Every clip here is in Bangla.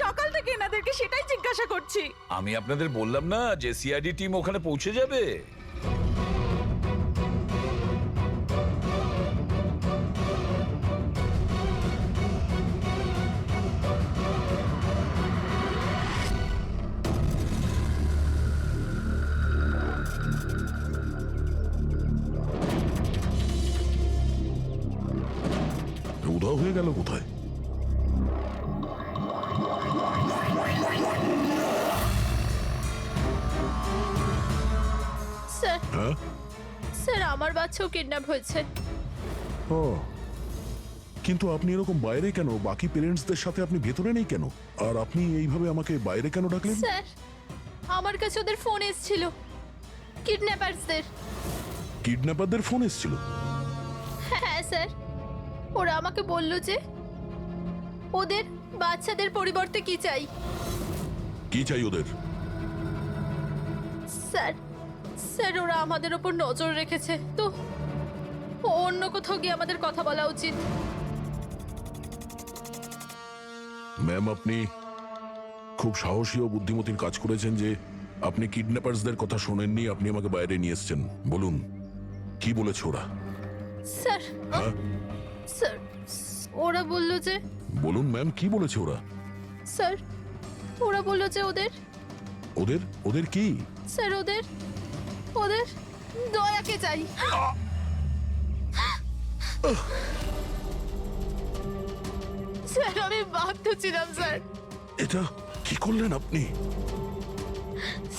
সকাল থেকে এনাদেরকে সেটাই জিজ্ঞাসা করছি। আমি আপনাদের বললাম না যে সিআইডি টিম ওখানে পৌঁছে যাবে। উধাও হয়ে গেল কোথায়? স্যার হ্যাঁ, স্যার আমার বাচ্চাও কিডন্যাপ হয়েছে। ও কিন্তু আপনি এরকম বাইরে কেন? বাকি পেরেন্টসদের সাথে আপনি ভেতরে নেই কেন? আর আপনি এইভাবে আমাকে বাইরে কেন ডাকলেন? স্যার আমার কাছে ওদের ফোন এসেছিল, কিডন্যাপারসদের। কিডন্যাপারদের ফোন এসেছিল? হ্যাঁ স্যার, ওরা আমাকে বলল যে ওদের বাচ্চাদের পরিবর্তে কি চাই। কি চাই ওদের? স্যার স্যার ওরা আমাদের ওপর নজর রেখেছে, তো অন্য কোথাও গিয়ে আমাদের কথা বলা উচিত। ম্যাম, আপনি খুব সাহসী ও বুদ্ধিমতীর কাজ করেছেন যে আপনি কিডন্যাপারসদের কথা শোনেননি, আপনি আমাকে বাইরে নিয়ে এসেছেন। বলুন কি বলেছে ওরা? স্যার হ্যাঁ স্যার ওরা বলল যে, বলুন ম্যাম, কি বলেছে ওরা? স্যার ওরা বলল যে ওদের ওদের ওদের কি? স্যার ওদের ওদের দয়াকে চাই। স্যার আমি বাধ্য ছিলাম স্যার। এটা কি করলেন আপনি?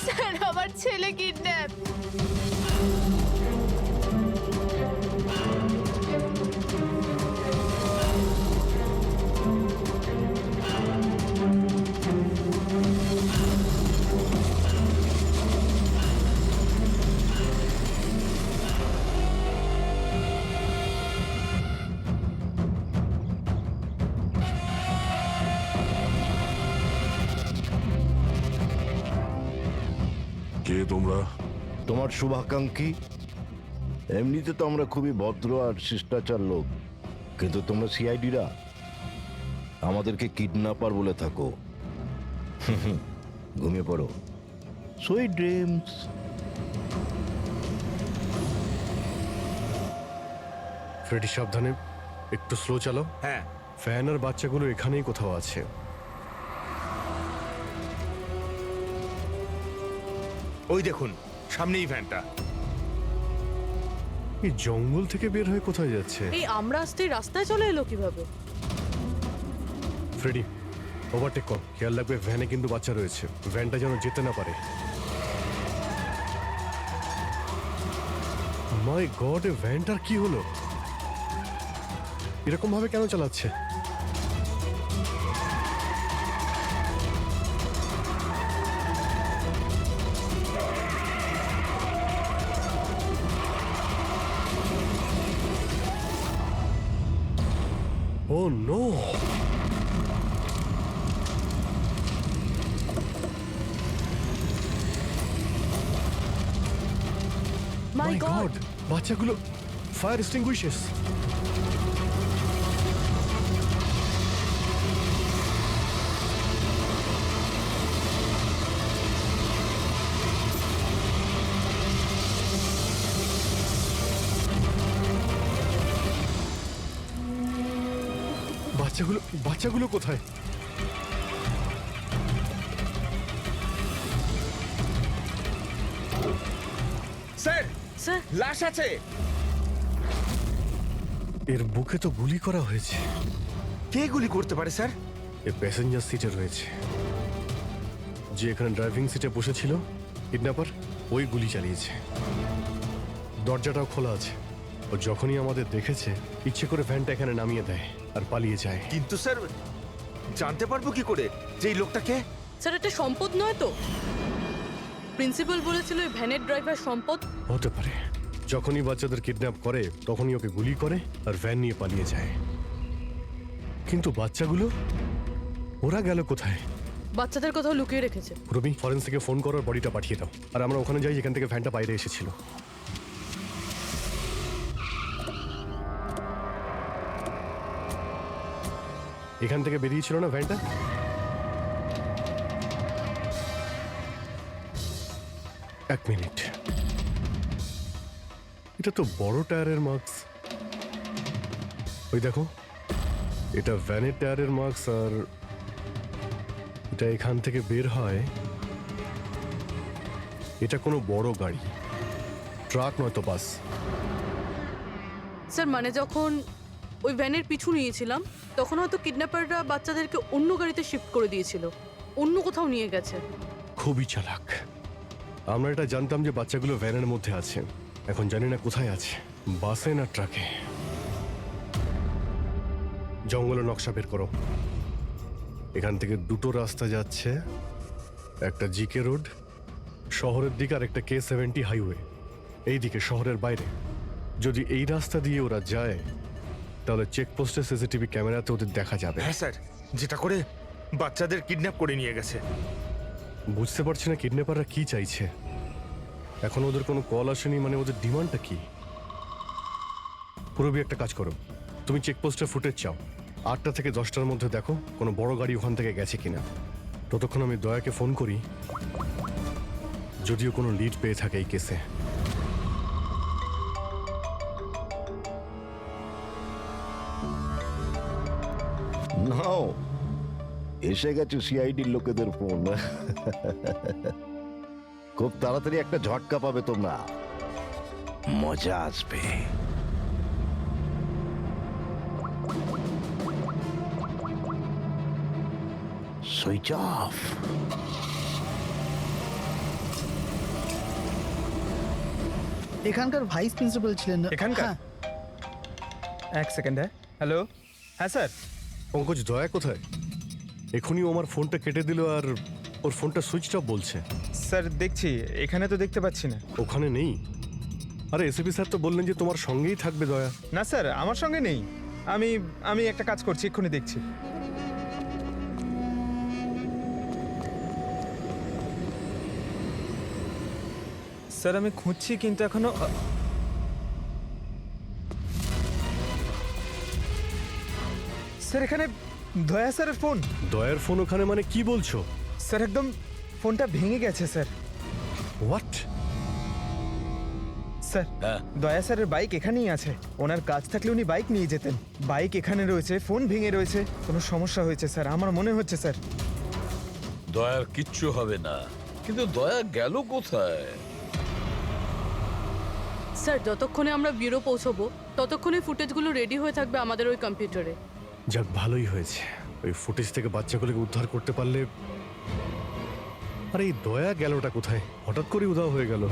স্যার আমার ছেলে কিডন্যাপ। কে তোমরা? তোমার শুভাকাঙ্ক্ষী। এমনিতে তো আমরা খুবই ভদ্র আর শিষ্টাচার লোক, কিন্তু তোমরা সিআইডিরা আমাদেরকে কিডন্যাপার বলে থাকো। ঘুমিয়ে পড়ো, সুইট ড্রিমস। ফ্রেডি সাবধানে, একটু স্লো চালো। হ্যাঁ, ফ্যান আর বাচ্চাগুলো এখানেই কোথাও আছে। ওই দেখুন সামনেই ভ্যানটা। এই জঙ্গল থেকে বের হয়ে কোথায় যাচ্ছে? এই আমরা আসতেই রাস্তায় চলে এলো কিভাবে? ফ্রেডি ওভারটেক কর, খেয়াল রাখবে ভ্যানে কিন্তু বাচ্চা রয়েছে, ভ্যানটা যেন যেতে না পারে। মাই গড, এ ভ্যানটার কি হলো? এরকম ভাবে কেন চালাচ্ছে? ও নো! মাই গড, বাচ্চাগুলো ফায়ার এক্সটিংগুইশার্স। বাচ্চাগুলো কোথায়? স্যার, স্যার লাশ আছে। এর বুকে তো গুলি করা হয়েছে। কে গুলি করতে পারে স্যার? এ প্যাসেঞ্জার সিটে রয়েছে। যে এখানে ড্রাইভিং সিটে বসেছিল কিডন্যাপার, ওই গুলি চালিয়েছে। দরজাটাও খোলা আছে। ও যখনই আমাদের দেখেছে ইচ্ছে করে ভ্যানটা এখানে নামিয়ে দেয় আর পালিয়ে যায়। কিন্তু স্যার জানতে পারবো কি করে যে এই লোকটাকে? স্যার এটা সম্পদ নয় তো? প্রিন্সিপাল বলেছিল এই ভ্যানের ড্রাইভার সম্পদ। হতে পারে। যখনই বাচ্চাদের কিডন্যাপ করে তখনই ওকে গুলি করে আর ভ্যান নিয়ে পালিয়ে যায়। কিন্তু বাচ্চাগুলো ওরা গেল কোথায়? বাচ্চাদের কোথাও লুকিয়ে রেখেছে। রবি, ফরেন্সিকে ফোন করো, বডিটা পাঠিয়ে দাও। আর আমরা ওখানে যাই যেখান থেকে ভ্যানটা বাইরে এসেছিল। এখান থেকে বেরিয়েছিল না ভ্যানটা? এক মিনিট, এটা তো বড় টায়ারের মার্কস। ওই দেখো, এটা ভ্যানের টায়ারের মার্কস, আর এটা এখান থেকে বের হয়। এটা কোনো বড় গাড়ি, ট্রাক নয়তো বাস। স্যার মানে যখন ওই ভ্যানের পিছু নিয়েছিলাম তখন হয়তো কিডন্যাপাররা বাচ্চাদেরকে অন্য গাড়িতে শিফট করে দিয়েছিল, অন্য কোথাও নিয়ে গেছে। খুবই চালাক। আমরা এটা জানতাম যে বাচ্চাগুলো ভ্যানের মধ্যে আছে, এখন জানি না কোথায় আছে, বাসে না ট্রাকে। জঙ্গলের নকশা বের করো। এখান থেকে দুটো রাস্তা যাচ্ছে, একটা জিকে রোড শহরের দিকে আর একটা K70 হাইওয়ে এই দিকে শহরের বাইরে। যদি এই রাস্তা দিয়ে ওরা যায় তাহলে চেকপোস্টে সিসিটিভি ক্যামেরাতে ওদের দেখা যাবে। হ্যাঁ স্যার, যেটা করে বাচ্চাদের কিডন্যাপ করে নিয়ে গেছে। বুঝতে পারছি না কিডন্যাপাররা কি চাইছে। এখন ওদের কোনো কল আসেনি, মানে ওদের ডিমান্ডটা কি? পুরবি একটা কাজ করো, তুমি চেকপোস্টের ফুটেজ চাও, 8টা থেকে 10টার মধ্যে দেখো কোনো বড় গাড়ি ওখান থেকে গেছে কিনা। ততক্ষণ আমি দয়াকে ফোন করি, যদিও কোনো লিড পেয়ে থাকে এই কেসে। নাও, এসে গেছে সিআইডির লোকেদের ফোন। খুব তাড়াতাড়ি একটা ঝটকা পাবে তোমরা, মজা আসবে। Switch off. এখানকার ভাইস প্রিন্সিপাল ছিলেন। এখানকার? হ্যাঁ, এক সেকেন্ড। হ্যালো, হ্যাঁ স্যার। পঙ্কজ, দয়া কোথায়? এখনই ও আমার ফোনটা কেটে দিল আর ওর ফোনটা সুইচ অফ বলছে। স্যার দেখছি, এখানে তো দেখতে পাচ্ছি না। ওখানে নেই? আরে এসপি স্যার তো বললেন যে তোমার সঙ্গেই থাকবে দয়া। না স্যার, আমার সঙ্গে নেই। আমি একটা কাজ করছি, এক্ষুনি দেখছি। স্যার আমি খুঁজছি কিন্তু এখনো স্যার এখানে দয়া স্যারের ফোন। দয়ার ফোন ওখানে মানে কি বলছো? স্যার একদম ফোনটা ভেঙে গেছে স্যার। হোয়াট? স্যার হ্যাঁ। দয়া স্যারের বাইক এখানেই আছে। ওনার কাজ থাকলে উনি বাইক নিয়ে যেতেন। বাইক এখানে রয়েছে, ফোন ভেঙে রয়েছে, কোনো সমস্যা হয়েছে স্যার, আমার মনে হচ্ছে স্যার। দয়ার কিচ্ছু হবে না, কিন্তু দয়া গেল কোথায়? স্যার যতক্ষণে আমরা ব্যুরো পৌঁছবো ততক্ষণে ফুটেজগুলো রেডি হয়ে থাকবে আমাদের ওই কম্পিউটারে। যাক, ভালোই হয়েছে। ওই ফুটেজ থেকে বাচ্চাগুলোকে উদ্ধার করতে পারলে। আরে এই দয়া গেলটা কোথায়? হঠাৎ করে উধাও হয়ে গেল।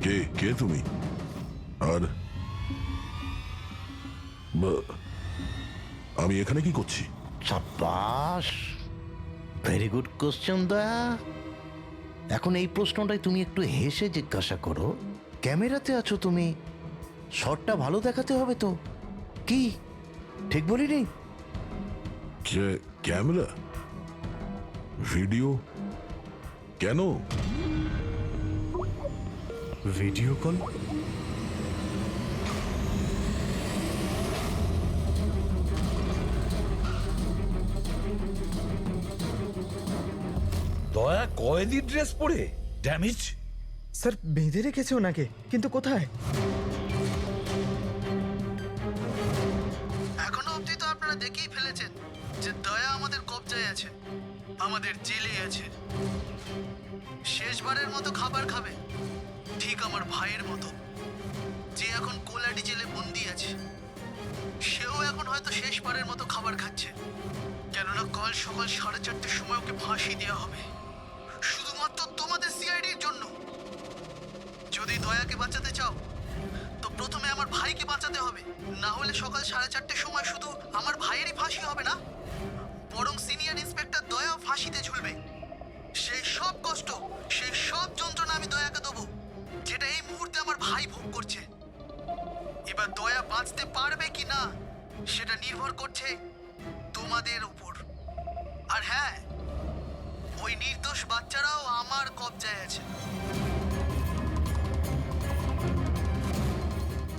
কে কে তুমি? আর আমি এখানে কি করছি? সাব্বাস, ভেরি গুড কোশ্চেন দয়া। এখন এই প্রশ্নটাই তুমি একটু হেসে জিজ্ঞাসা করো। ক্যামেরাতে আছো তুমি, শটটা ভালো দেখাতে হবে তো। কি ঠিক বলিনি? যে ক্যামেরা, ভিডিও, কেন? Video call? দয়া কয়েদি ড্রেস পরে ড্যামেজ। স্যার বেঁধে রেখেছে ওনাকে, কিন্তু কোথায়? এখনো অবধি তো আপনারা দেখেই ফেলেছেন যে দয়া আমাদের কবজায় আছে, আমাদের জেলে আছে। শেষবারের মতো খাবার খাবে, ঠিক আমার ভাইয়ের মতো, যে এখন কোলাডি জেলে বন্দি আছে। সেও এখন হয়তো শেষবারের মতো খাবার খাচ্ছে, কেননা কাল সকাল 4:30টার সময় ওকে ফাঁসি দেওয়া হবে, শুধুমাত্র তোমাদের সিআইডির জন্য। যদি দয়াকে বাঁচাতে চাও তো প্রথমে আমার ভাইকে বাঁচাতে হবে, না হলে সকাল 4:30টার সময় শুধু আমার ভাইয়েরই ফাঁসি হবে না, বরং সিনিয়র ইন্সপেক্টর দয়াও ফাঁসিতে ঝুলবে। সেই সব কষ্ট, সেই সব যন্ত্রণা আমি দয়াকে দেবো, যেটা এই মুহূর্তে আমার ভাই ভোগ করছে। এবার দয়া বাঁচতে পারবে কি না সেটা নির্ভর করছে তোমাদের উপর। আর হ্যাঁ, ওই নির্দোষ বাচ্চারাও আমার কবজায় আছে।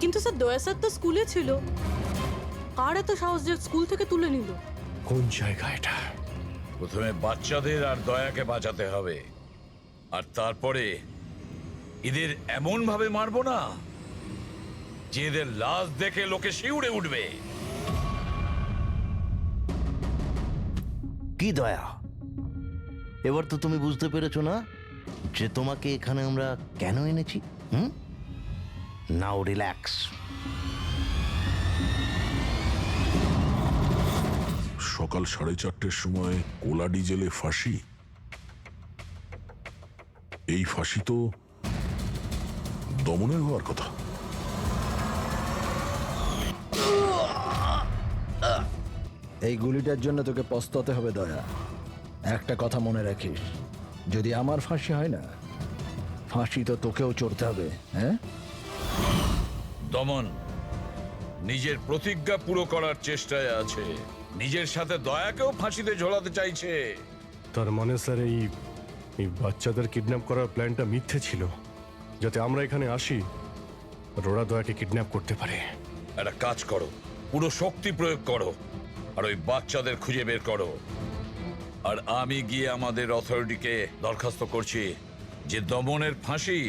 কিন্তু কিন্তু স্যার দয়া স্যার তো স্কুলে ছিল, কার এত সাহস যে স্কুল থেকে তুলে নিল? কোন জায়গা এটা? প্রথমে বাচ্চাদের আর দয়াকে বাঁচাতে হবে, আর তারপরে এদের এমন ভাবে মারবো না যে এদের লাশ দেখে লোকে শিউরে উঠবে। কি দয়া, এবার তো তুমি বুঝতে পেরেছো না যে তোমাকে এখানে আমরা কেন এনেছি? নাও রিল্যাক্স। সকাল 4:30 সময় কোলাডি জেলে ফাঁসি। এই ফাঁসি তো দমনের হওয়ার কথা। এই গুলিটার জন্য তোকে পস্তাতে হবে দয়া। একটা কথা মনে রাখিস, যদি আমার ফাঁসি হয় না, ফাঁসি তো তোকেও চড়তে হবে। হ্যাঁ, দমন নিজের প্রতিজ্ঞা পুরো করার চেষ্টায় আছে, নিজের সাথে দয়াকেও ফাঁসিতে ঝোলাতে চাইছে। তার মানে স্যার এই বাচ্চাদের কিডন্যাপ করার প্ল্যানটা মিথ্যে ছিল, যাতে আমরা এখানে আসি আর ওরা দয়াকে কিডন্যাপ করতে পারে। একটা কাজ করো, পুরো শক্তি প্রয়োগ করো আর ওই বাচ্চাদের খুঁজে বের করো। আর আমি গিয়ে আমাদের অথরিটিকে দরখাস্ত করছি যে দমনের ফাঁসি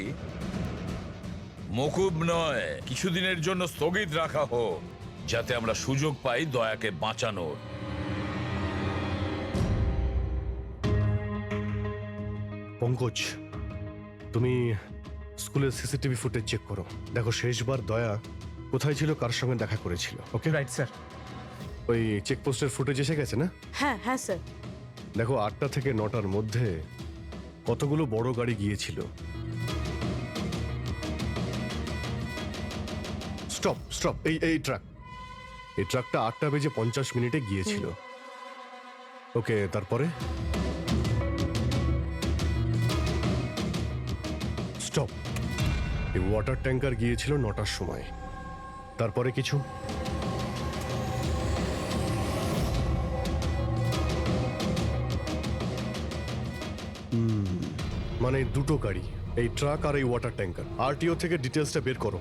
মকুব নয়, কিছুদিনের জন্য স্থগিত রাখা হোক, যাতে আমরা সুযোগ পাই দয়াকে বাঁচানোর। পঙ্কজ, তুমি স্কুলের সিসিটিভি ফুটেজ চেক করো, দেখো শেষবার দয়া কোথায় ছিল, কার সঙ্গে দেখা করেছিল। ওকে, রাইট স্যার। ওই চেকপোস্টের ফুটেজ এসে গেছে না? হ্যাঁ হ্যাঁ স্যার। দেখো 8টা থেকে 9টার মধ্যে কতগুলো বড় গাড়ি গিয়েছিল। স্টপ স্টপ, এই ট্রাকটা 8:50 গিয়েছিল। ওকে, তারপরে স্টপ, এই ওয়াটার ট্যাঙ্কার গিয়েছিল 9টার সময়। তারপরে কিছু? মানে দুটো গাড়ি, এই ট্রাক আর এই ওয়াটার ট্যাঙ্কার। আরটিও থেকে ডিটেলসটা বের করো।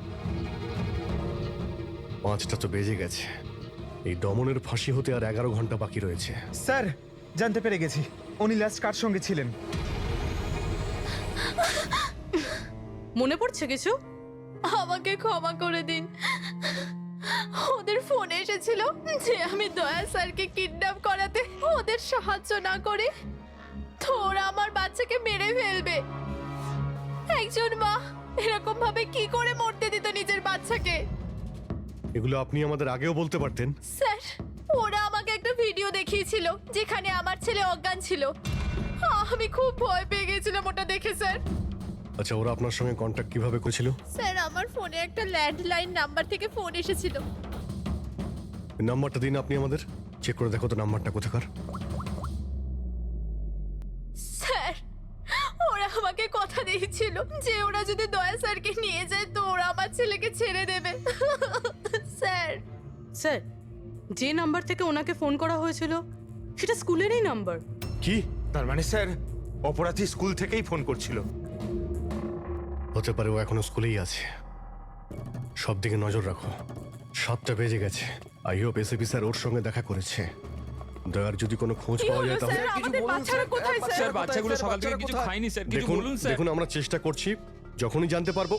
5টা তো বেজে গেছে, এই দমনের ফাঁসি হতে আর 11 ঘন্টা বাকি রয়েছে। স্যার, জানতে পেরে গেছি উনি লাস্ট কার সঙ্গে ছিলেন। মনে পড়ছে কিছু? আমাকে ক্ষমা করে দিন। ওদের ফোন এসেছিল যে আমি দয়া স্যারকে কিডন্যাপ করাতে ওদের সাহায্য না করে তো ওরা আমার বাচ্চাকে মেরে ফেলবে। একজন মা এরকম ভাবে কি করে মরতে দিত নিজের বাচ্চাকে? এগুলো আপনি আমাদের আগেও বলতে পারতেন। স্যার, ওরা আমাকে একটা ভিডিও দেখিয়েছিল যেখানে আমার ছেলে অজ্ঞান ছিল। আমি খুব ভয় পেয়ে গেছিলাম ওটা দেখে স্যার। আচ্ছা, ওরা আপনার সঙ্গে কন্ট্যাক্ট কিভাবে করেছিল? স্যার, আমার ফোনে একটা ল্যান্ডলাইন নাম্বার থেকে ফোন এসেছিল। নাম্বারটা দিন আপনি আমাদের, চেক করে দেখো তো নাম্বারটা কোথাকার। স্যার, ওরা আমাকে কথা দিয়েছিল যে ওরা যদি দয়া স্যারকে নিয়ে যায় তো ওরা আমার ছেলেকে ছেড়ে দেবে। স্যার, স্যার, যে নাম্বার থেকে ওনাকে ফোন করা হয়েছিল সেটা স্কুলেরই নাম্বার। কি? তার মানে স্যার, অপরাধী স্কুল থেকেই ফোন করছিল। হতে পারে ও এখনো স্কুলেই আছে। সব দিকে নজর রাখো। 7টা বেজে গেছে। আই হোপ এসএপি স্যার ওর সঙ্গে দেখা করেছে। দয়ার যদি কোনো খোঁজ কি পাওয়া হলো যায় তাহলে স্যার? আমাদের বাচ্চারা কোথায় স্যার? স্যার বাচ্চাগুলো সকাল থেকে কিছু খায়নি স্যার, কিছু দেখুন বলুন স্যার। দেখুন আমরা চেষ্টা করছি, যখনই জানতে পারবো।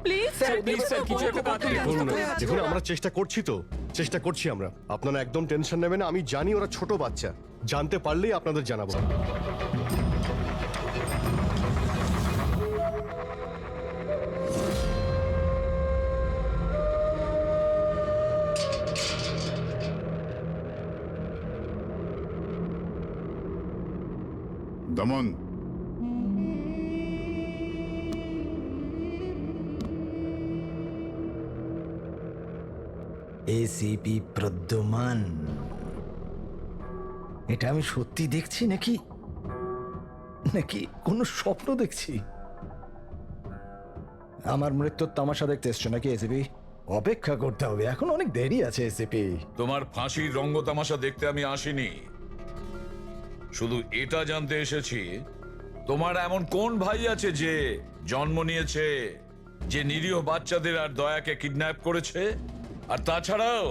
প্লিজ স্যার প্লিজ স্যার, কিছু একটা তাড়াতাড়ি দেখুন দেখুন আমরা চেষ্টা করছি আমরা। আপনারা একদম টেনশন নেবেন না, আমি জানি ওরা ছোট বাচ্চা, জানতে পারলেই আপনাদের জানাবো। দমন, এসিপি প্রদ্যুমান, এটা আমি সত্যি দেখছি নাকি নাকি কোনো স্বপ্ন দেখছি? আমার মৃত্যুর তামাশা দেখতে এসছো নাকি এসিপি? অপেক্ষা করতে হবে, এখন অনেক দেরি আছে এসিপি। তোমার ফাঁসির রঙ্গতামাশা দেখতে আমি আসিনি, শুধু এটা জানতে এসেছি তোমার এমন কোন ভাই আছে যে জন্ম নিয়েছে যে নিরীহ বাচ্চাদের আর দয়াকে কিডন্যাপ করেছে, আর তাছাড়াও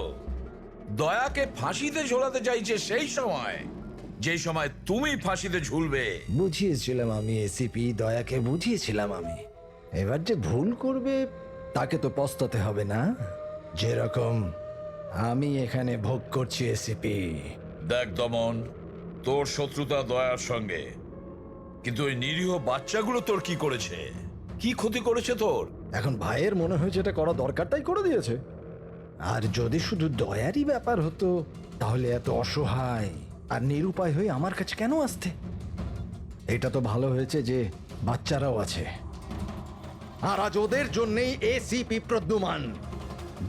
দয়াকে ফাঁসিতে ঝোলাতে চাইছে সেই সময় যেই সময় তুমি ফাঁসিতে ঝুলবে। বুঝিয়েছিলাম আমি এসিপি, দয়াকে বুঝিয়েছিলাম আমি। এবার যে ভুল করবে তাকে তো পস্তাতে হবে না, যেরকম আমি এখানে ভোগ করছি এসিপি। দেখ দমন, তোর শত্রুতা দয়ার সঙ্গে, কিন্তু ওই নিরীহ বাচ্চাগুলো তোর কি করেছে, কি ক্ষতি করেছে তোর? এখন ভাইয়ের মনে হয়েছে এটা করা দরকার তাই করে দিয়েছে। আর যদি শুধু দয়ারই ব্যাপার হতো তাহলে এত অসহায় আর নিরুপায় হয়ে আমার কাছে কেন আসতে? এটা তো ভালো হয়েছে যে বাচ্চারাও আছে, আর আজ ওদের জন্যই এসিপি প্রদ্যুমান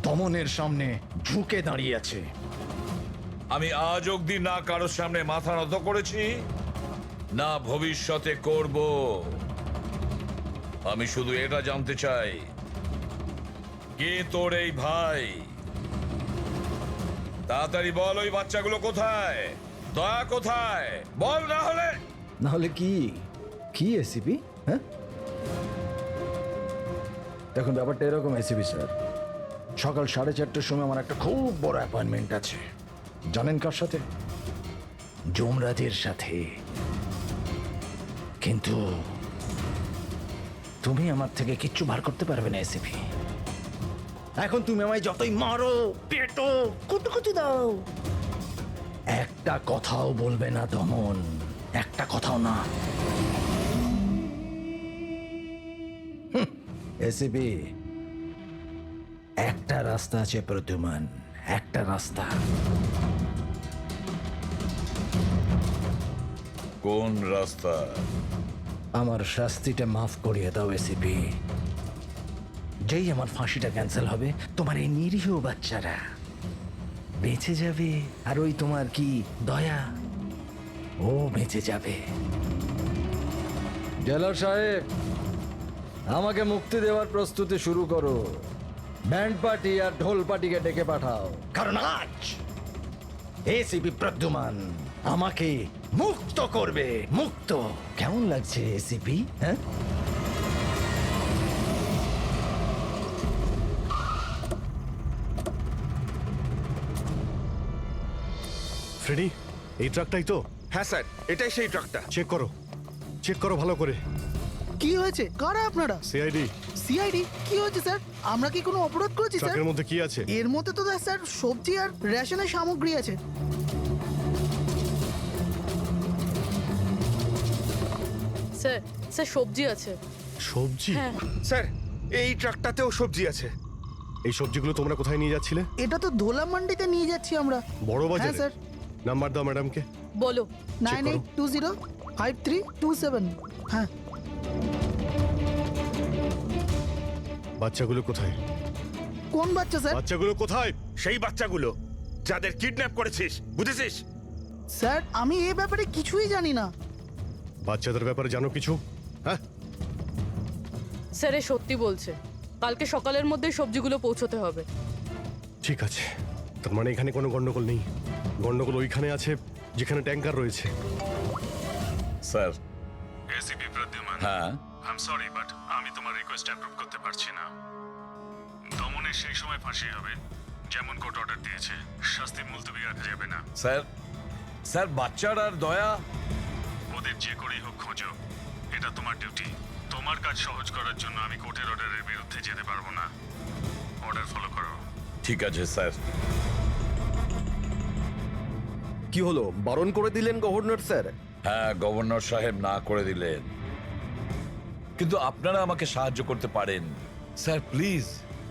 দমনের সামনে ঝুঁকে দাঁড়িয়ে আছে। আমি আজ অব্দি না কারোর সামনে মাথা নত করেছি, না ভবিষ্যতে করব। আমি শুধু এটা জানতে চাই, কে তোর এই ভাই? তাড়াতাড়ি বল, ওই বাচ্চাগুলো কোথায়? দয়া কোথায়? বল, না হলে না হলে কি কি এসিপি? হ্যাঁ, দেখুন ব্যাপারটা এরকম এসিপি স্যার, সকাল 4:30টার সময় আমার একটা খুব বড় অ্যাপয়েন্টমেন্ট আছে। জানেন কার সাথে? যমরাজের সাথে। কিন্তু তুমি আমার থেকে কিচ্ছু বার করতে পারবে না এসিপি। এখন তুমি আমায় যতই মারো, পেটো, কুটুকুচি দাও, একটা কথাও বলবে না দমন, একটা কথাও না। এসিপি, একটা রাস্তা আছে প্রদ্যুমান, একটা রাস্তা। কোন রাস্তা? আমার শাস্তিটা মাফ করিয়ে দাও এসিপি। যেই আমার ফাঁসিটা ক্যান্সেল হবে, তোমার এই নিরীহ বাচ্চারা বেঁচে যাবে, আর ওই তোমার কি দয়া, ও বেঁচে যাবে। জেলার সাহেব, আমাকে মুক্তি দেওয়ার প্রস্তুতি শুরু করো। ব্যান্ড পার্টি আর ঢোল পার্টিকে ডেকে পাঠাও, কারণ আজ এসিপি প্রদ্যুমান আমাকে মুক্ত করবে। মুক্ত কেমন লাগছে এসিপি? হ্যাঁ, ফ্রেডি, এই ট্রাকটাই তো? হ্যাঁ স্যার, এটাই সেই ট্রাকটা। চেক করো ভালো করে। কি হয়েছে? কারা আপনারা? সিআইডি। সিআইডি? কি হয়েছে স্যার? আমরা কি কোনো অপরাধ করেছি স্যার? ট্রাকের মধ্যে কি আছে? এর মধ্যে তো স্যার সবজি আর রেশনের সামগ্রী আছে। স্যার, স্যার সবজি আছে। সবজি? হ্যাঁ। স্যার, এই ট্রাকটাতেও সবজি আছে। এই সবজিগুলো তোমরা কোথায় নিয়ে যাচ্ছিলে? এটা তো ধোলা মান্ডিতে নিয়ে যাচ্ছি আমরা। বড় বাজারে? হ্যাঁ স্যার। নাম্বার দাও ম্যাডামকে। বলো। 98205327। হ্যাঁ। বাচ্চাগুলো কোথায়? কোন বাচ্চা স্যার? বাচ্চাগুলো কোথায়? সেই বাচ্চাগুলো যাদের কিডন্যাপ করেছিস, বুঝেছিস? স্যার, আমি এই ব্যাপারে কিছুই জানি না। বাচ্চাদের ব্যাপারে জানো কিছু? হ্যাঁ, স্যার এ সত্যি বলছে, কালকে সকালের মধ্যে সবজিগুলো পৌঁছতে হবে। ঠিক আছে, তার মানে এখানে কোনো গন্ডগোল নেই। গন্ডগোল ওইখানে আছে যেখানে ট্যাঙ্কার রয়েছে। স্যার। এসিপি প্রদ্যুমান, হ্যাঁ, আই এম সরি বাট আমি তোমার রিকোয়েস্ট অ্যাপ্রুভ করতে পারছি না। দমনের সেই সময় ফাঁসি হবে যেমন কোর্ট অর্ডার দিয়েছে, শাস্তি মুলতবি রাখা যাবে না। স্যার বাচ্চার আর দয়া, ওদের যে করেই হোক খোঁজো, এটা তোমার ডিউটি। তোমার কাজ সহজ করার জন্য আমি কোর্টের অর্ডারের বিরুদ্ধে যেতে পারবো না। অর্ডার ফলো করো। ঠিক আছে স্যার। কি হলো, বারণ করে দিলেন গভর্নর স্যার? হ্যাঁ, গভর্নর সাহেব না করে দিলেন, কিন্তু আপনারা আমাকে সাহায্য করতে পারেন। স্যার প্লিজ,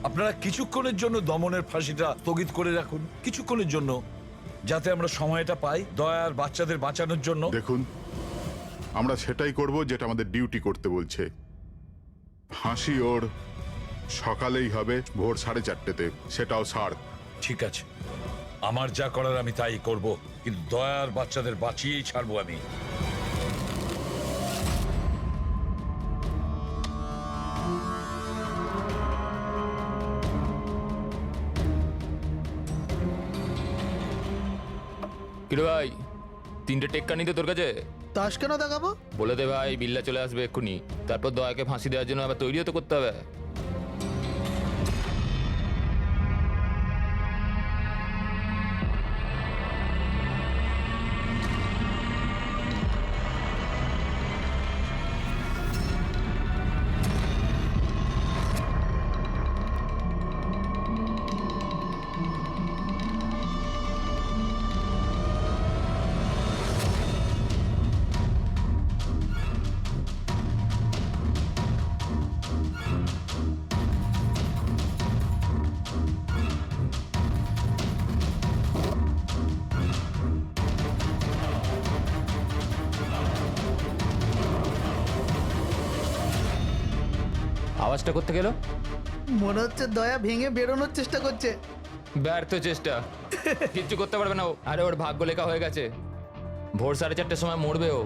আপনারা কিছুক্ষণের জন্য দমনের ফাঁসিটা স্থগিত করে রাখুন, কিছুক্ষণের জন্য, যাতে আমরা সময়টা পাই দয়ার বাচ্চাদের বাঁচানোর জন্য। দেখুন, আমরা সেটাই করব যেটা আমাদের ডিউটি করতে বলছে। ফাঁসি ওর সকালেই হবে, ভোর 4:30-তে, সেটাও সার। ঠিক আছে, আমার যা করার আমি তাই করব, কিন্তু দয়ার বাচ্চাদের বাঁচিয়েই ছাড়বো আমি। কিরে ভাই, 3টে টেক্কা নিতে তোর কাছে? তাস কেন দেখাবো? বলে দে ভাই, বিল্লা চলে আসবে এক্ষুনি, তারপর দয়াকে ফাঁসি দেওয়ার জন্য আবার তৈরিও তো করতে হবে। আওয়াজটা করতে গেল মনে হচ্ছে দয়া ভেঙে বেরোনোর চেষ্টা করছে। ব্যর্থ চেষ্টা, কিচ্ছু করতে পারবে না ও। আরে ওর ভাগ্য লেখা হয়ে গেছে, ভোর 4:30টার সময় মরবে ও।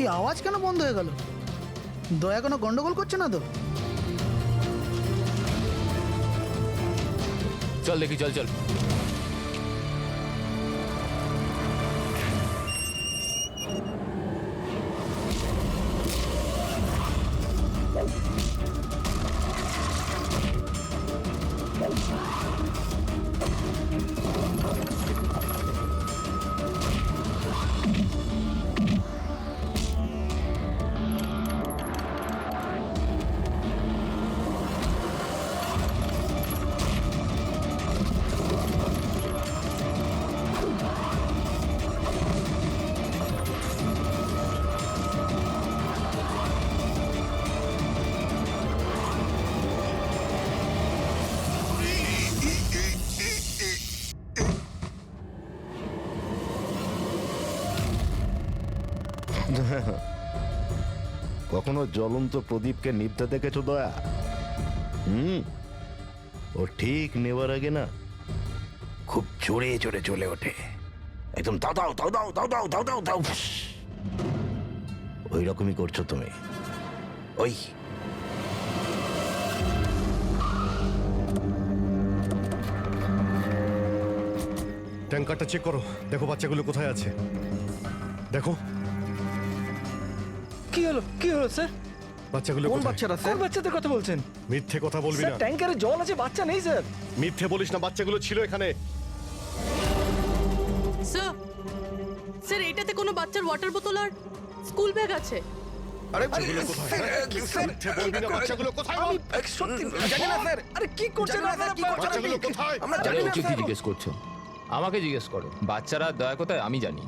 এই আওয়াজ কেন বন্ধ হয়ে গেল? দয়া কোনো গন্ডগোল করছে না তো? চল দেখি, চল চল। কখনো জ্বলন্ত প্রদীপকে নিভতে দেখেছো দয়া? ও ঠিক নেবার আগে না খুব জোরে জোরে চলে ওঠে, একদম দাও দাও দাও দাও দাও দাও দাও দাও দাও। ওই রকমই করছো তুমি। ওই ট্যাঙ্কারটা চেক করো, দেখো বাচ্চাগুলো কোথায় আছে। দেখো কি হলো কি হলো স্যার? বাচ্চাগুলো কোন কোথায়? বাচ্চারা স্যার? কোন বাচ্চাদের কথা বলছেন? মিথ্যে কথা বলবি স্যার না। ট্যাঙ্কারে জল আছে, বাচ্চা নেই স্যার। মিথ্যে বলিস না, বাচ্চাগুলো ছিল এখানে। স্যার, স্যার এটাতে কোনো বাচ্চার ওয়াটার বোতল আর স্কুল ব্যাগ আছে। আরে বাচ্চাগুলো কোথায়? মিথ্যে বলবি না, বাচ্চাগুলো কোথায় বল? সত্যি জানি না স্যার। আরে কি করছেন আপনারা? বাচ্চাগুলো কোথায়? আমরা আরে জানি না ওকে কি স্যার। জিজ্ঞেস করছো? আমাকে জিজ্ঞেস করো। বাচ্চারা দয়া কোথায় আমি জানি।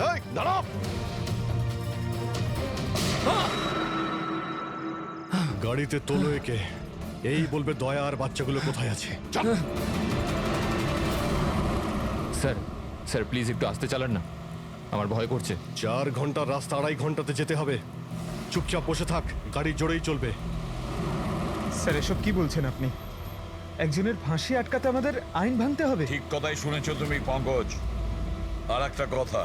এই, দাঁড়াও। গাড়িতে তোলো একে, এই বলবে দয়া আর বাচ্চাগুলো কোথায় আছে। স্যার, স্যার প্লিজ একটু আস্তে চালান না, আমার ভয় করছে। 4 ঘন্টার রাস্তা 2.5 ঘন্টাতে যেতে হবে। চুপচাপ বসে থাক, গাড়ি জোরেই চলবে। স্যার এসব কি বলছেন আপনি? একজনের ফাঁসি আটকাতে আমাদের আইন ভাঙতে হবে? ঠিক কথাই শুনেছো তুমি পঙ্কজ। আর একটা কথা,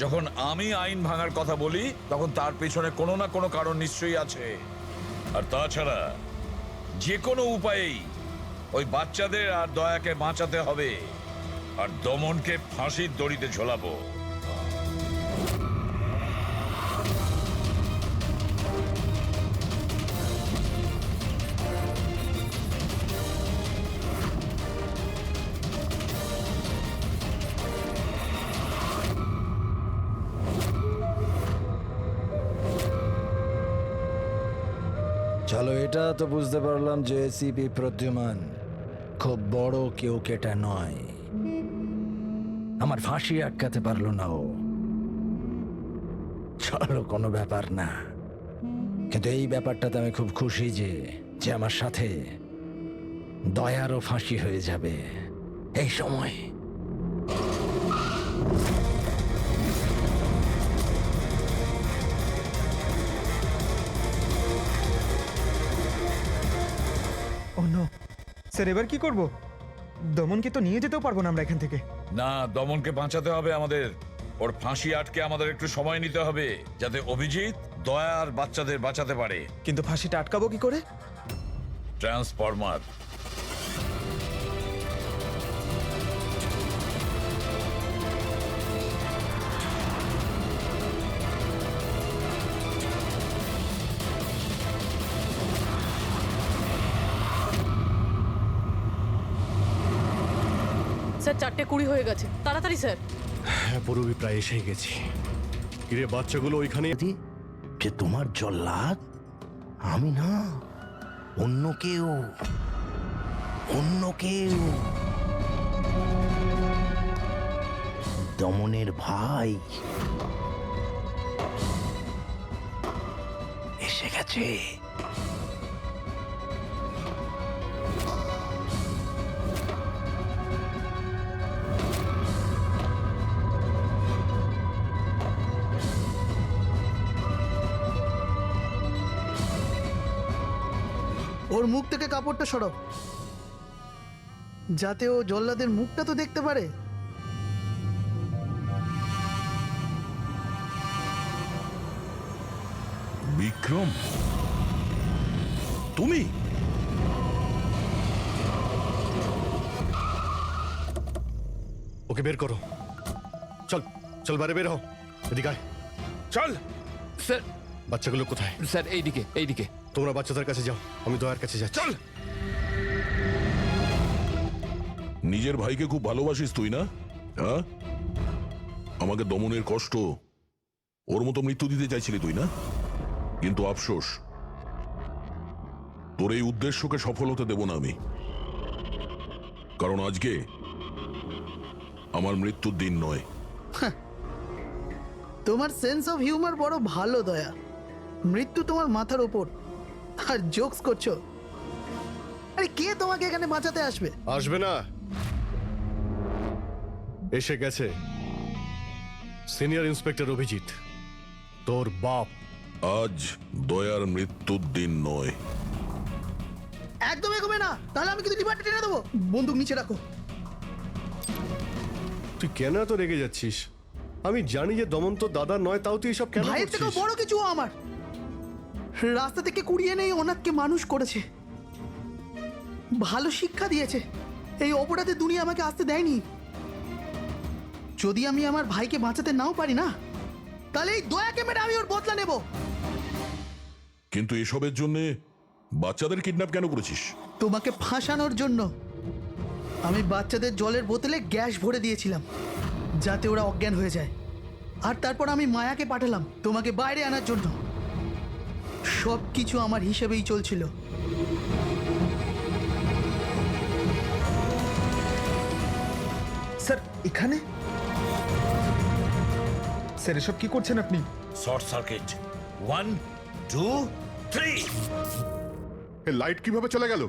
যখন আমি আইন ভাঙার কথা বলি তখন তার পেছনে কোনো না কোনো কারণ নিশ্চয়ই আছে। আর তাছাড়া যে কোনো উপায়েই ওই বাচ্চাদের আর দয়াকে বাঁচাতে হবে, আর দমনকে ফাঁসির দড়িতে ঝোলাবো। চলো, এটা তো বুঝতে পারলাম যে এসিপি প্রদ্যুমান খুব বড় কেউ কেটা নয়। আমার ফাঁসি আটকাতে পারলো না ও। চলো, কোনো ব্যাপার না। কিন্তু এই ব্যাপারটাতে আমি খুব খুশি যে যে আমার সাথে দয়ারও ফাঁসি হয়ে যাবে এই সময়। স্যার এবার কি করব? দমনকে তো নিয়ে যেতেও পারবো না আমরা এখান থেকে। না, দমনকে বাঁচাতে হবে আমাদের। ওর ফাঁসি আটকে আমাদের একটু সময় নিতে হবে, যাতে অভিজিৎ দয়া আর বাচ্চাদের বাঁচাতে পারে। কিন্তু ফাঁসিটা আটকাবো কি করে? ট্রান্সফরমার। স্যার 4:20 হয়ে গেছে, তাড়াতাড়ি স্যার। হ্যাঁ পুরোপুরি প্রায় এসেই গেছি। কিরে বাচ্চাগুলো ওইখানে? যে তোমার জল্লাদ আমি না, অন্য কেউ, অন্য কেউ। দমনের ভাই এসে গেছে। ওর মুখ থেকে কাপড়টা সরাও, যাতে ও জল্লাদের মুখটা তো দেখতে পারে। বিক্রম, তুমি? ওকে বের করো। চল চল, বাইরে বের হও। এদিকে আয়। চল। স্যার বাচ্চাগুলো কোথায়? স্যার এইদিকে এইদিকে। তোমরা বাচ্চাদের কাছে যাও, আমি দয়ার কাছে যাচ্ছি। চল। নিজের ভাইকে খুব ভালোবাসিস তুই না? হ্যাঁ, আমাকে দমনের কষ্ট, ওর মতো মৃত্যু দিতে চাইছিলি তুই না? কিন্তু আফসোস, তোর এই উদ্দেশ্যকে সফল হতে দেব না আমি। কারণ আজকে আমার মৃত্যুর দিন নয়। তোমার সেন্স অফ হিউমার বড় ভালো দয়া। মৃত্যু তোমার মাথার ওপর আর জোকস করছো। আরে কে তোমাকে এখানে বাঁচাতে আসবে? আসবে না, এসে গেছে সিনিয়র ইন্সপেক্টর অভিজিৎ, তোর বাপ। আজ দয়ার মৃত্যুর দিন নয়। একদম এগোবে না, তাহলে আমি কিন্তু ডিপার্টমেন্টে টেনে দেবো। বন্দুক নিচে রাখো। তুই কেন এত রেগে যাচ্ছিস? আমি জানি যে দমন তো দাদা নয়, তাও তুই এসব কেন ভাইয়ের থেকেও করছিস? বড় কিছু ও আমার। রাস্তা থেকে কুড়িয়ে নেই অনাথকে মানুষ করেছে, ভালো শিক্ষা দিয়েছে। এই অপরাধে দুনিয়া আমাকে আসতে দেয়নি। যদি আমি আমার ভাইকে বাঁচাতে নাও পারি না, তাহলে এই দয়াকে মেরে আমি ওর বদলা নেব। কিন্তু এসবের জন্য বাচ্চাদের কিডন্যাপ কেন করেছিস? তোমাকে ফাঁসানোর জন্য। আমি বাচ্চাদের জলের বোতলে গ্যাস ভরে দিয়েছিলাম যাতে ওরা অজ্ঞান হয়ে যায়, আর তারপর আমি মায়াকে পাঠালাম তোমাকে বাইরে আনার জন্য। সব কিছু আমার হিসেবেই চলছিল। স্যার এখানে? স্যার এসব কি করছেন আপনি? Short circuit. 1 2 3। এই লাইট কিভাবে চলে গেল?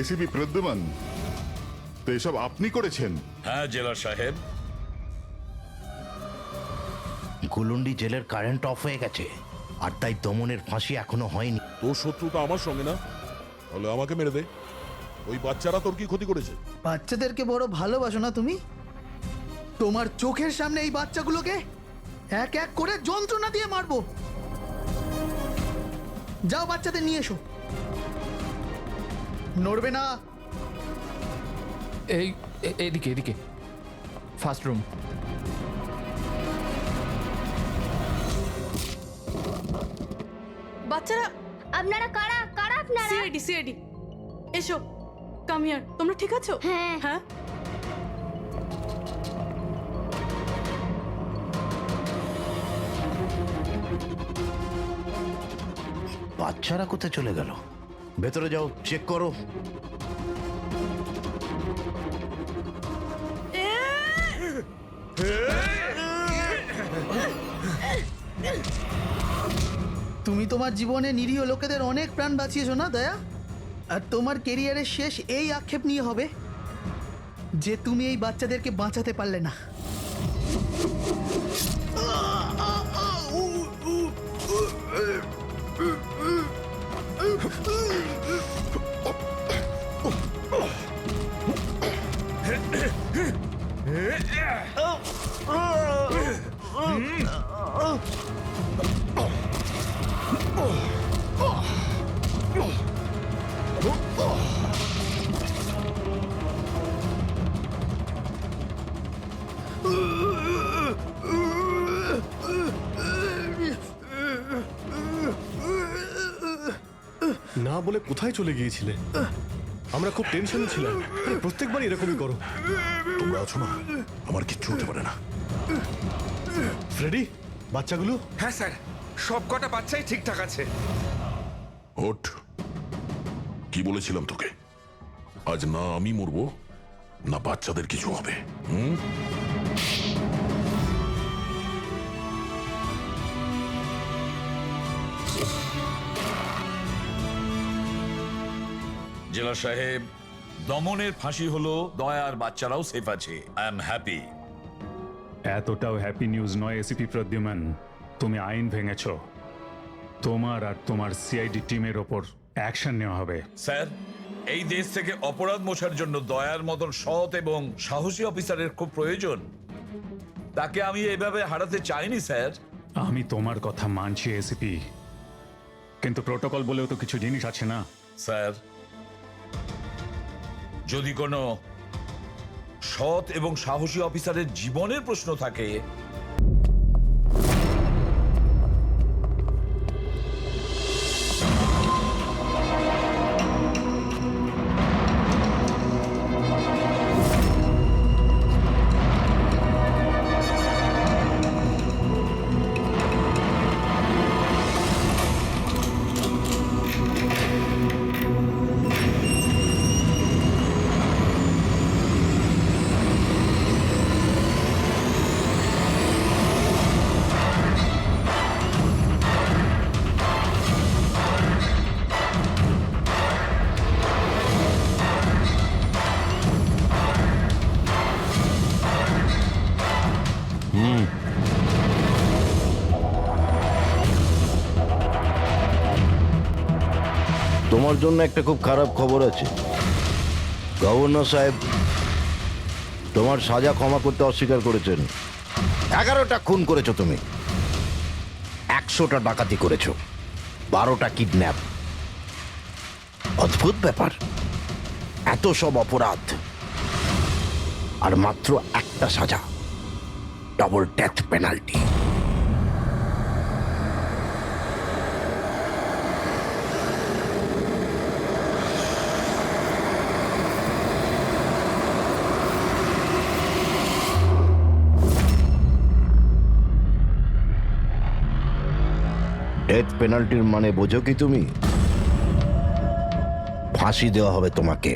এসিপি প্রদ্যুমান, তো এসব আপনি করেছেন? হ্যাঁ জেলার সাহেব। গুলুন্ডি জেলের কারেন্ট অফ হয়ে গেছে, আর তাই দমনের ফাঁসি এখনো হয়নি। তোর শত্রুতা আমার সঙ্গে না, তাহলে আমাকে মেরে দে। ওই বাচ্চারা তোর কি ক্ষতি করেছে? বাচ্চাদেরকে বড় ভালোবাসো না তুমি? তোমার চোখের সামনে এই বাচ্চাগুলোকে এক এক করে যন্ত্রণা দিয়ে মারবো। যাও বাচ্চাদের নিয়ে এসো। নড়বে না। এইদিকে এদিকে, ফার্স্ট রুম। বাচ্চারা, আপনারা কারা কারা আপনারা? সিআইডি সিআইডি, এসো, কাম হিয়ার। তোমরা ঠিক আছো? হ্যাঁ। হ্যাঁ। বাচ্চারা কোথায় চলে গেল? ভেতরে যাও, চেক করো। তুমি তোমার জীবনে নিরীহ লোকেদের অনেক প্রাণ বাঁচিয়েছো না দয়া? আর তোমার কেরিয়ারের শেষ এই আক্ষেপ নিয়ে হবে যে তুমি এই বাচ্চাদেরকে বাঁচাতে পারলে না। বলে কোথায় চলে গিয়েছিলে? আমরা খুব টেনশনে ছিলাম। আরে প্রত্যেকবার এরকমই করো। তোমরা আছো না, আমার কিচ্ছু হতে পারে না। ফ্রেডি, বাচ্চাগুলো? হ্যাঁ স্যার, সব কটা বাচ্চাই ঠিকঠাক আছে। ওঠ, কি বলেছিলাম তোকে? আজ না আমি মরবো, না বাচ্চাদের কিছু হবে। জেলা সাহেব, দমনের ফাঁসি হলো, দয়ার বাচ্চারাও সেফ আছে। I am happy. এতটাও হ্যাপি নিউজ নয় এসিপি প্রদ্যুম্ন। তুমি আইন ভেঙেছ। তোমার আর তোমার সিআইডি টিমের ওপর অ্যাকশন নেওয়া হবে। স্যার, এই দেশ থেকে অপরাধ মোছার জন্য দয়ার মতন সৎ এবং সাহসী অফিসারের খুব প্রয়োজন। তাকে আমি এভাবে হারাতে চাইনি স্যার। আমি তোমার কথা মানছি এসিপি, কিন্তু প্রোটোকল বলেও তো কিছু জিনিস আছে না? স্যার, যদি কোনো সৎ এবং সাহসী অফিসারের জীবনের প্রশ্ন থাকে, তোমার জন্য একটা খুব খারাপ খবর আছে। গভর্নর সাহেব তোমার সাজা ক্ষমা করতে অস্বীকার করেছেন। 11টা খুন করেছো তুমি, 100টা ডাকাতি করেছো, 12টা কিডন্যাপ। অদ্ভুত ব্যাপার, এত সব অপরাধ আর মাত্র একটা সাজা, ডাবল ডেথ পেনাল্টি। ডেথ পেনাল্টির মানে বোঝো কি তুমি? ফাঁসি দেওয়া হবে তোমাকে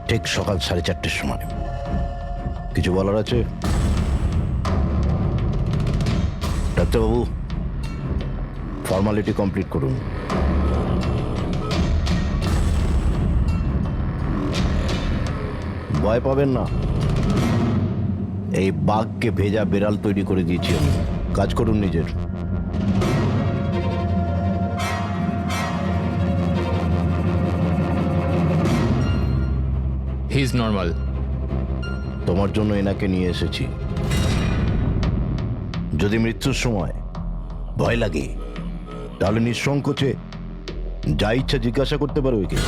ঠিক সকাল 4:30টার সময়। কিছু বলার আছে? ডাক্তারবাবু, ফর্মালিটি কমপ্লিট করুন। ভয় পাবেন না, এই বাঘকে ভেজা বেড়াল তৈরি করে দিয়েছি আমি। কাজ করুন নিজের। He is normal. তোমার জন্য এনাকে নিয়ে এসেছি। যদি মৃত্যুর সময় ভয় লাগে তাহলে নিঃসংকোচে যা ইচ্ছা জিজ্ঞাসা করতে পারো একে।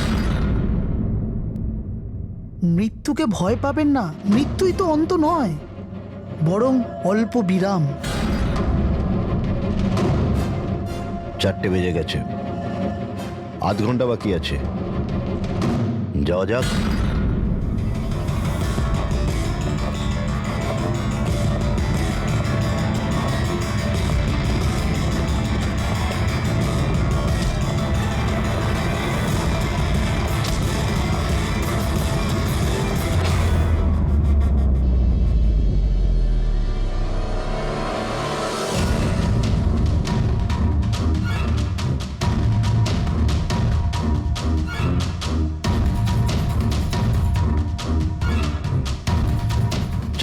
মৃত্যুকে ভয় পাবেন না, মৃত্যুই তো অন্ত নয়, বরং অল্প বিরাম। 4টে বেজে গেছে, আধ ঘন্টা বাকি আছে, যাওয়া যাক।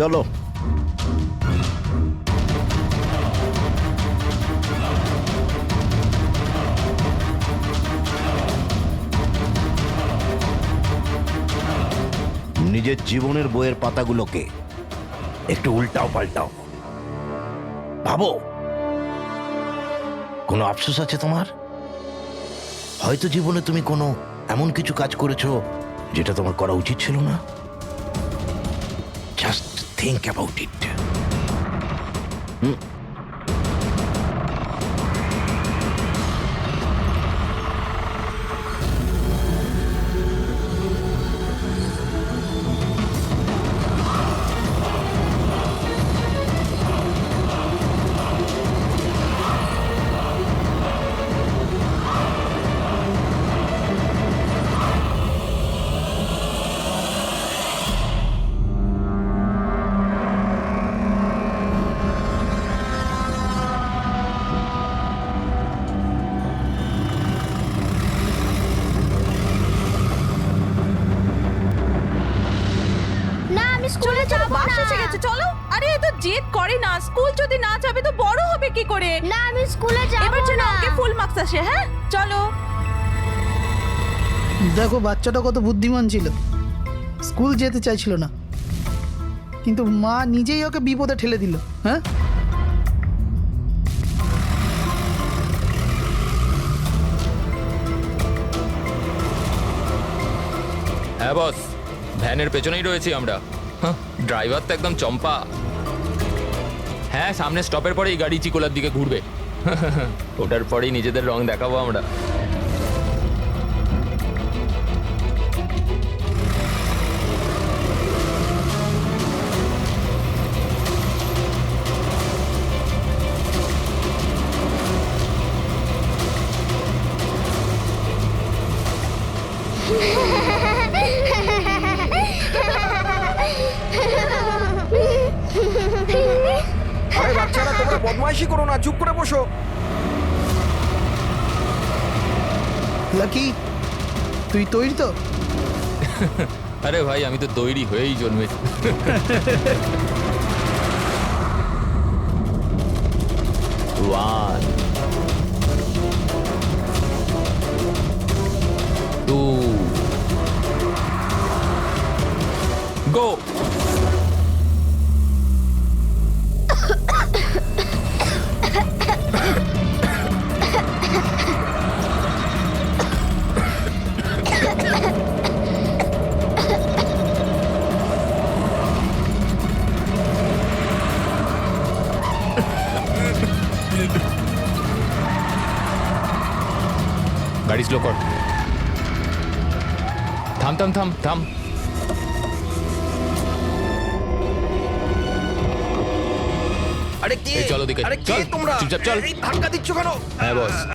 চলো। নিজের জীবনের বইয়ের পাতাগুলোকে একটু উল্টাও পাল্টাও, ভাবো কোনো আফসোস আছে তোমার? হয়তো জীবনে তুমি কোনো এমন কিছু কাজ করেছো যেটা তোমার করা উচিত ছিল না। Just think about it. School যদি না যাবে তো বড় হবে কি করে? না আমি স্কুলে যাব এবার যেন না। ওকে ফুল মার্কস আসে। হ্যাঁ চলো। দেখো বাচ্চাটা কত বুদ্ধিমান ছিল, স্কুল যেতে চাইছিল না, কিন্তু মা নিজেই ওকে বিপদে ঠেলে দিল। হ্যাঁ হ্যাঁ বস, ভ্যানের পেছনেই রয়েছি আমরা। ড্রাইভার তো একদম চম্পা। হ্যাঁ, সামনে স্টপের পরেই গাড়ি চিকোলার দিকে ঘুরবে। ওটার পরেই নিজেদের রং দেখাবো আমরা। আরে বাচ্চারা, তোমরা বদমাইশি করো না, চুপ করে বসো। লাকি, তুই তৈরি তো? আরে ভাই, আমি তো তৈরি হয়েই জন্মেছি। One, two, go! গাড়ি স্লো কর। থাম থাম থাম থাম। আরে কি? এই চলো দিকে, আরে কি চল, তোমরা? চুপচাপ চল। এই ধাক্কা দিচ্ছ কেন? হ্যাঁ বস।